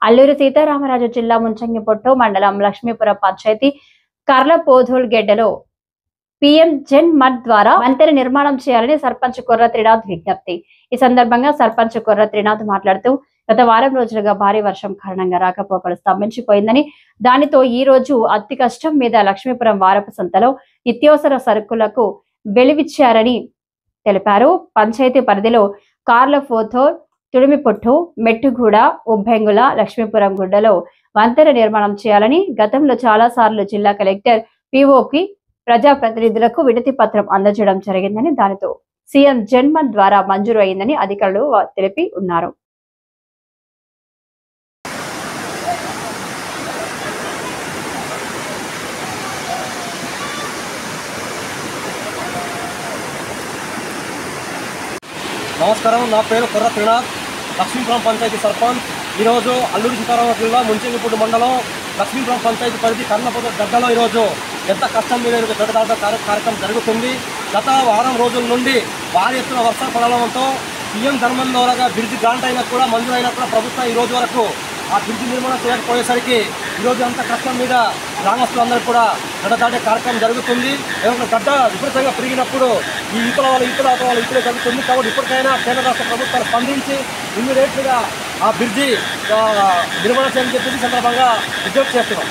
అల్లూరి సీతారామరాజు జిల్లా ముంచంగిపుట్టు మండలం Lakshmipuram panchayat కర్లపోధోల్ గెడ్డలో PM Jan mud ద్వారా వంతెన నిర్మాణం చేయాలని సర్పంచ్ కొర్ర త్రినాథ్ విజ్ఞప్తి. ఈ సందర్భంగా సర్పంచ్ కొర్ర త్రినాథ్ మాట్లాడుతూ గత వారం రోజులుగా భారీ వర్షం కారణంగా రాకపోకలు స్తంభించిపోయిందని, దానితో ఈ రోజు అతి కష్టం మీద లక్ష్మీపురం వారపు సంతలో నిత్యావసర సరుకులకు వెలివిచ్చారని తెలిపారు. పంచాయతీ పరిధిలో కార్లపోథోల్, తుడిమిపుట్టు, మెట్టుగూడ, ఉబ్బెంగుల, లక్ష్మీపురం గుడ్డలో వంతెన నిర్మాణం చేయాలని గతంలో చాలా సార్లు జిల్లా కలెక్టర్, పీఓకి, ప్రజాప్రతినిధులకు వినతి పత్రం అందజేయడం జరిగిందని, దానితో సీఎం జన్మన్ ద్వారా మంజూరు అయిందని అధికారులు తెలిపి ఉన్నారు. నమస్కారం, నా పేరు కొర్ర త్రినాథ్, లక్ష్మీపురం పంచాయతీ సర్పంచ్. ఈరోజు అల్లూరి సీతారామరాజు జిల్లా ముంచంగిపుట్టు మండలం లక్ష్మీపురం పంచాయతీ పరిధి కర్లపోథోల్ గడ్డలో ఈరోజు ఎంత కష్టం మీద గడ్డదాట కార్యక్రమం జరుగుతుంది. గత వారం రోజుల నుండి భారీ ఎత్తున వర్షాలు పడడంతో పీఎం ధర్మం ద్వారా బ్రిడ్జ్ గ్రాంట్ అయినా కూడా మంజూరు అయినా కూడా ప్రభుత్వం ఈ రోజు వరకు ఆ బ్రిడ్జ్ నిర్మాణం చేయకపోయేసరికి ఈరోజు అంత కష్టం మీద గ్రామస్తులందరూ కూడా గడ్డ దాటే కార్యక్రమం జరుగుతుంది. గడ్డ విపరీతంగా పెరిగినప్పుడు ఈ ఇతర వాళ్ళు ఇతరే జరుగుతుంది. కాబట్టి ఇప్పటికైనా కేంద్ర రాష్ట్ర ప్రభుత్వాలు స్పందించి ఇమ్మీడియట్గా ఆ బ్రిడ్జి నిర్మాణం చేయాలని చెప్పేసి సందర్భంగా విజ్ఞప్తి చేస్తున్నాం.